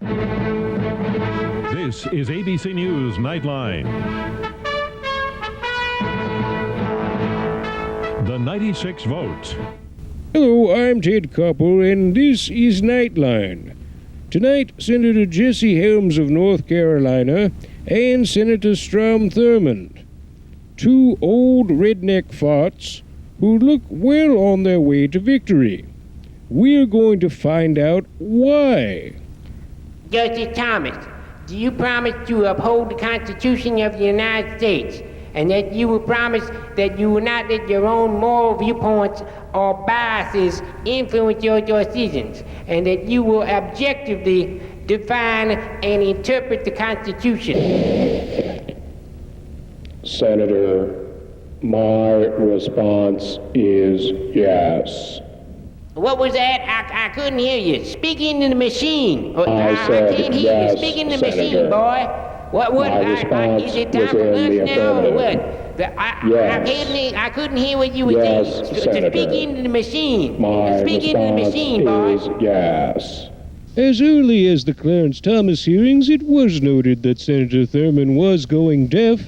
This is ABC News Nightline. The 96 votes. Hello, I'm Ted Koppel, and this is Nightline. Tonight, Senator Jesse Helms of North Carolina and Senator Strom Thurmond, two old redneck farts who look well on their way to victory. We're going to find out why. Justice Thomas, do you promise to uphold the Constitution of the United States, and that you will promise that you will not let your own moral viewpoints or biases influence your decisions, and that you will objectively define and interpret the Constitution? Senator, my response is yes. What was that? I couldn't hear you. Speak into the machine. I said can't hear yes, you. Speak into the Senator. machine, boy. What? My response Is it time was for in lunch the now or affirmative. what? Yes. I couldn't hear what you were Yes, saying. Senator. Speak into the machine. My Speak into the response machine, boy. is yes. As early as the Clarence Thomas hearings, it was noted that Senator Thurmond was going deaf,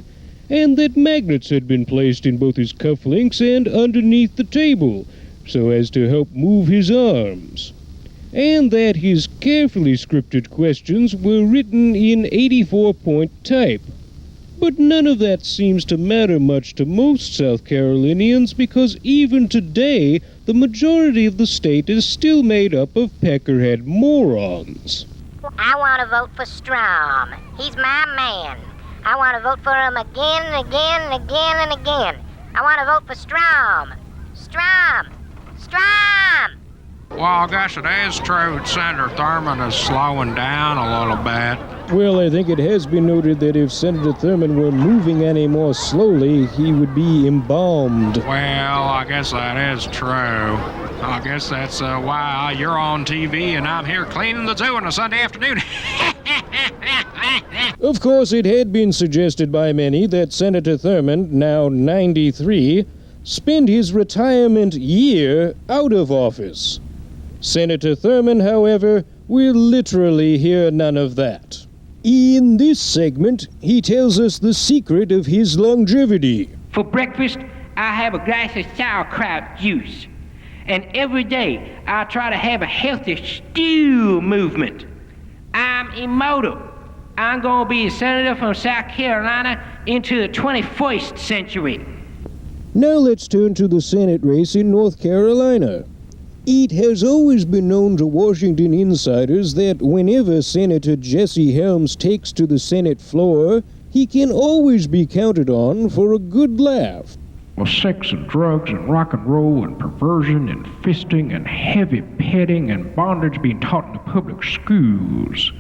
and that magnets had been placed in both his cufflinks and underneath the table, so as to help move his arms, and that his carefully scripted questions were written in 84-point type. But none of that seems to matter much to most South Carolinians, because even today, the majority of the state is still made up of peckerhead morons. I want to vote for Strom. He's my man. I want to vote for him again and again and again and again. I want to vote for Strom. Strom! Strom! Well, I guess it is true that Senator Thurmond is slowing down a little bit. Well, I think it has been noted that if Senator Thurmond were moving any more slowly, he would be embalmed. Well, I guess that is true. I guess that's why you're on TV and I'm here cleaning the zoo on a Sunday afternoon. Of course, it had been suggested by many that Senator Thurmond, now 93, spend his retirement year out of office. Senator Thurmond, however, will literally hear none of that. In this segment, he tells us the secret of his longevity. For breakfast, I have a glass of sauerkraut juice. And every day, I try to have a healthy stew movement. I'm immortal. I'm going to be a senator from South Carolina into the 21st century. Now let's turn to the Senate race in North Carolina. It has always been known to Washington insiders that whenever Senator Jesse Helms takes to the Senate floor, he can always be counted on for a good laugh. Well, sex and drugs and rock and roll and perversion and fisting and heavy petting and bondage being taught in the public schools.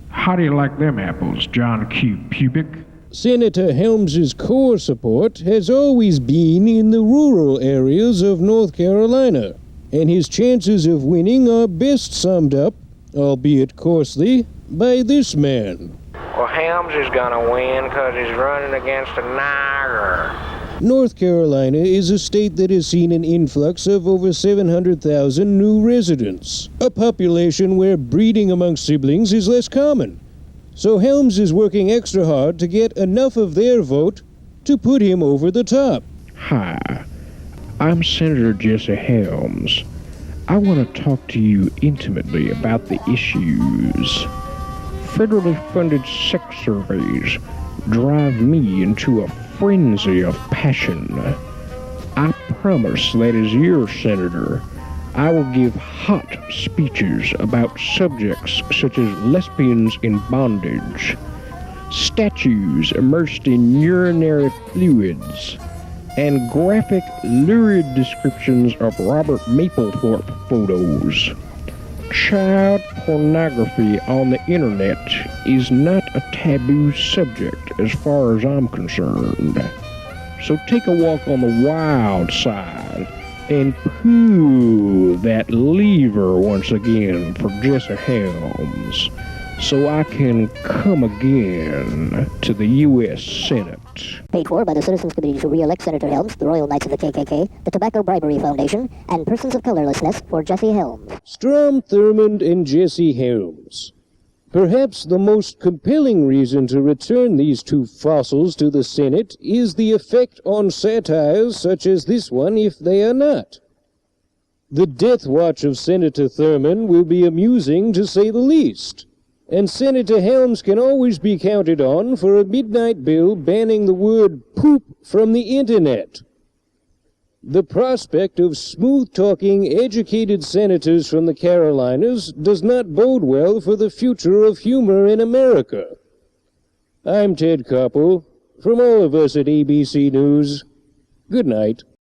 How do you like them apples, John Q. Pubic? Senator Helms's core support has always been in the rural areas of North Carolina, and his chances of winning are best summed up, albeit coarsely, by this man. Well, Helms is gonna win because he's running against a nigger. North Carolina is a state that has seen an influx of over 700,000 new residents, a population where breeding among siblings is less common. So Helms is working extra hard to get enough of their vote to put him over the top. Hi, I'm Senator Jesse Helms. I want to talk to you intimately about the issues. Federally funded sex surveys drive me into a frenzy of passion. I promise that as your senator, I will give hot speeches about subjects such as lesbians in bondage, statues immersed in urinary fluids, and graphic, lurid descriptions of Robert Mapplethorpe photos. Child pornography on the internet is not a taboo subject as far as I'm concerned. So take a walk on the wild side and pull that lever once again for Jesse Helms, so I can come again to the U.S. Senate. Paid for by the Citizens Committee to re-elect Senator Helms, the Royal Knights of the KKK, the Tobacco Bribery Foundation, and Persons of Colorlessness for Jesse Helms. Strom Thurmond and Jesse Helms. Perhaps the most compelling reason to return these two fossils to the Senate is the effect on satires such as this one if they are not. The death watch of Senator Thurmond will be amusing to say the least, and Senator Helms can always be counted on for a midnight bill banning the word poop from the internet. The prospect of smooth-talking, educated senators from the Carolinas does not bode well for the future of humor in America. I'm Ted Koppel. From all of us at ABC News, good night.